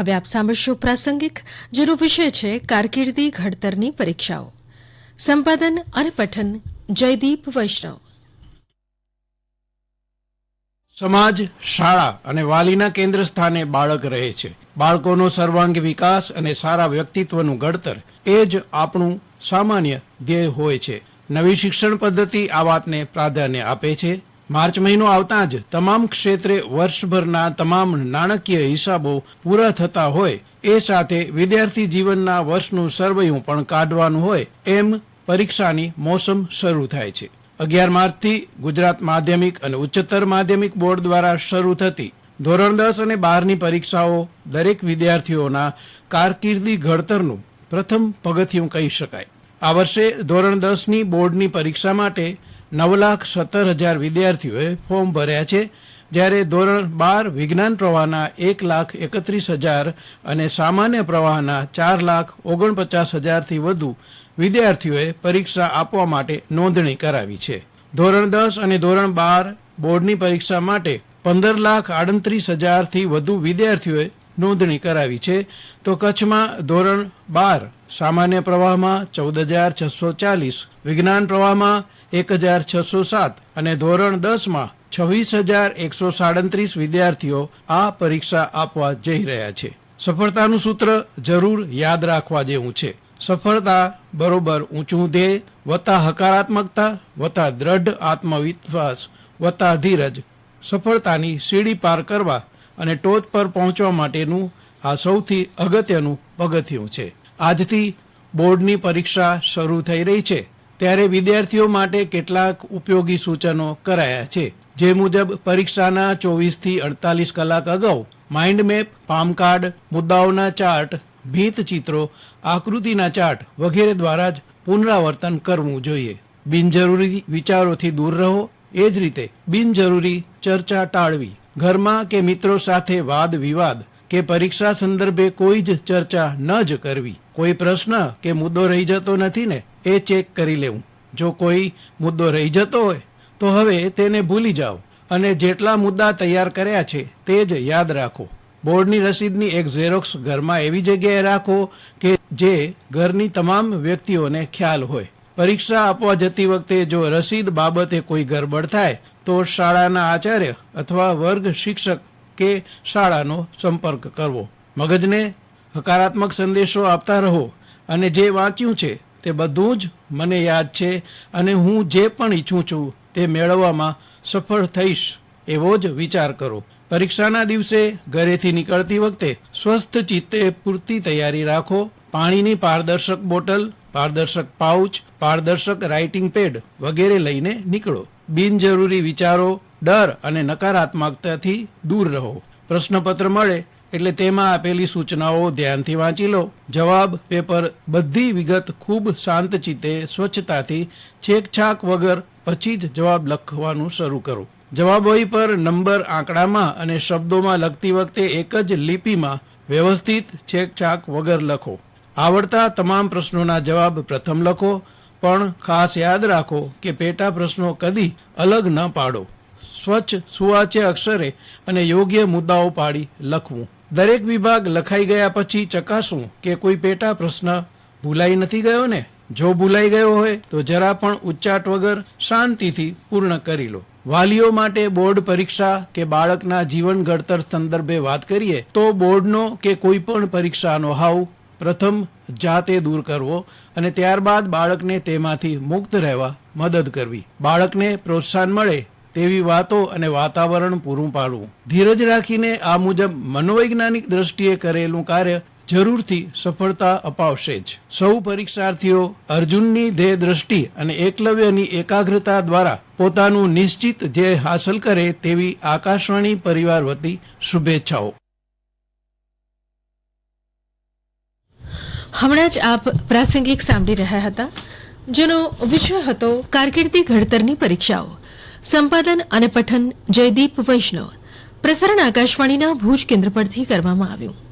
હવે આપ સાંભળશો પ્રાસંગિક, જેનો વિષય છે કારકિર્દી ઘડતરની પરીક્ષાઓ. સંપાદન અને પઠન જયદીપ વૈષ્ણવ. સમાજ, શાળા અને વાલીના કેન્દ્ર સ્થાને બાળક રહે છે. બાળકોનો સર્વાંગી વિકાસ અને સારા વ્યક્તિત્વનું ઘડતર એ જ આપણું સામાન્ય ધ્યેય હોય છે. નવી શિક્ષણ પદ્ધતિ આ વાતને પ્રાધાન્ય આપે છે. માર્ચ મહિનો આવતા જ તમામ ક્ષેત્રે વર્ષભરના તમામ નાણાકીય હિસાબો પૂરા થતા હોય, એ સાથે વિદ્યાર્થી જીવનના વર્ષનું સરવૈયું પણ કાઢવાનું હોય એમ પરીક્ષાની મોસમ શરૂ થાય છે. 11 માર્ચથી ગુજરાત માધ્યમિક અને ઉચ્ચતર માધ્યમિક બોર્ડ દ્વારા શરૂ થતી ધોરણ 10 અને 12ની પરીક્ષાઓ દરેક વિદ્યાર્થીઓના કારકિર્દી ઘડતરનું પ્રથમ પગથિયું કહી શકાય. આ વર્ષે ધોરણ 10ની બોર્ડની પરીક્ષા માટે 9,17,000 વિદ્યાર્થીઓએ ફોર્મ ભર્યા છે, જ્યારે ધોરણ 12 વિજ્ઞાન પ્રવાહના 1,31,000 અને સામાન્ય પ્રવાહના 4,49,000થી વધુ વિદ્યાર્થીઓએ પરીક્ષા આપવા માટે નોંધણી કરાવી છે. ધોરણ 10 અને ધોરણ 12 બોર્ડની પરીક્ષા માટે 15,38,000થી વધુ વિદ્યાર્થીઓએ નોંધણી કરાવી છે. તો કચ્છમાં ધોરણ 12 સામાન્ય પ્રવાહમાં 14,640, વિજ્ઞાન પ્રવાહમાં 1,607 અને ધોરણ 10માં 26,137 વિદ્યાર્થીઓ આ પરીક્ષા આપવા જઈ રહ્યા છે. સફળતાનું સૂત્ર જરૂર યાદ રાખવા જેવું છે. સફળતા બરોબર ઊંચું ધ્યેય વત્તા હકારાત્મકતા વત્તા દ્રઢ આત્મવિશ્વાસ વત્તા ધીરજ સફળતાની સીડી પાર કરવા અને ટોચ પર પહોંચવા માટેનું આ સૌથી અગત્યનું પગથિયું છે. આજથી બોર્ડની પરીક્ષા શરૂ થઈ રહી છે, ત્યારે વિદ્યાર્થીઓ માટે કેટલાક ઉપયોગી સૂચનો કરાયા છે. જે મુજબ પરીક્ષાના 24થી 48 કલાક અગાઉ માઇન્ડ મેપ, પામ કાર્ડ, મુદ્દાઓના ચાર્ટ, ભીંત ચિત્રો, આકૃતિના ચાર્ટ વગેરે દ્વારા જ પુનરાવર્તન કરવું જોઈએ. બિનજરૂરી વિચારોથી દૂર રહો. એ જ રીતે બિનજરૂરી ચર્ચા ટાળવી. ઘરમાં કે મિત્રો સાથે વાદ વિવાદ કે પરીક્ષા સંદર્ભે કોઈ જ ચર્ચા ન જ કરવી. કોઈ પ્રશ્ન કે મુદ્દો રહી જતો નથી ને એ ચેક કરી લેવું. જો કોઈ મુદ્દો રહી જતો હોય તો હવે તેને ભૂલી જાઓ અને જેટલા મુદ્દા તૈયાર કર્યા છે તે જ યાદ રાખો. બોર્ડની રસીદની એક ઝેરોક્સ ઘરમાં એવી જગ્યાએ રાખો કે જે ઘરની તમામ વ્યક્તિઓને ખ્યાલ હોય. પરીક્ષા આપવા જતી વખતે જો રસીદ બાબતે કોઈ ગરબડ થાય તો શાળાના આચાર્ય અથવા વર્ગ શિક્ષક કે શાળાનો સંપર્ક કરવો. મગજને હકારાત્મક સંદેશો આપતા રહો અને જે વાંચ્યું છે તે બધું જ મને યાદ છે અને હું જે પણ ઈચ્છું છું તે મેળવવામાં સફળ થઈશ એવો જ વિચાર કરો. પરીક્ષાના દિવસે ઘરેથી નીકળતી વખતે સ્વસ્થ ચિત્તે પૂરતી તૈયારી રાખો. પાણીની પારદર્શક બોટલ, પારદર્શક પાઉચ, પારદર્શક રાઇટિંગ પેડ વગેરે લઈને નીકળો. બિનજરૂરી વિચારો, ડર અને નકારાત્મકતાથી દૂર રહો. પ્રશ્નપત્ર મળે એટલે તેમાં આપેલી સૂચનાઓ ધ્યાનથી વાંચી લો. જવાબ પેપર બધી વિગત ખૂબ શાંત ચિત્તે સ્વચ્છતાથી છેકછાક વગર પછી જ જવાબ લખવાનું શરૂ કરો. જવાબ વહી પર નંબર આંકડામાં અને શબ્દોમાં લખતી વખતે એક જ લિપિમાં વ્યવસ્થિત છેકછાક વગર લખો. આવડતા તમામ પ્રશ્નોના જવાબ પ્રથમ લખો, પણ ખાસ યાદ રાખો કે પેટા પ્રશ્નો કદી અલગ ન પાડો. સ્વચ્છ સુવાચ્ય અક્ષરે અને યોગ્ય મુદ્દાઓ પાડી લખવું. દરેક વિભાગ લખાઈ ગયા પછી ચકાસવું કે કોઈ પેટા પ્રશ્ન ભૂલાઈ નથી ગયો ને. જો ભૂલાઈ ગયો હોય તો જરા પણ ઉચ્ચાટ વગર શાંતિથી પૂર્ણ કરી લો. વાલીઓ માટે બોર્ડ પરીક્ષા કે બાળકના જીવન ઘડતર સંદર્ભે વાત કરીએ તો બોર્ડનો કે કોઈ પણ પરીક્ષાનો હાવ પ્રથમ જાતે દૂર કરવો અને ત્યારબાદ બાળકને તેમાંથી મુક્ત રહેવા મદદ કરવી. બાળકને પ્રોત્સાહન મળે તેવી વાતો અને વાતાવરણ પૂરું પાડવું. ધીરજ રાખીને આ મુજબ મનોવૈજ્ઞાનિક દ્રષ્ટિએ કરેલું કાર્ય જરૂરથી સફળતા અપાવશે જ. સૌ પરીક્ષાર્થીઓ અર્જુનની ધ્યેય દ્રષ્ટિ અને એકલવ્યની એકાગ્રતા દ્વારા પોતાનું નિશ્ચિત ધ્યેય હાંસલ કરે તેવી આકાશવાણી પરિવાર વતી શુભેચ્છાઓ. હમણાં જ આપ પ્રાસંગિક સાંભળી રહ્યા હતા, જેનો વિષય હતો કારકિર્દી ઘડતરની પરીક્ષાઓ. સંપાદન અને પઠન જયદીપ વૈષ્ણવ. પ્રસારણ આકાશવાણીના ભુજ કેન્દ્ર પરથી કરવામાં આવ્યું.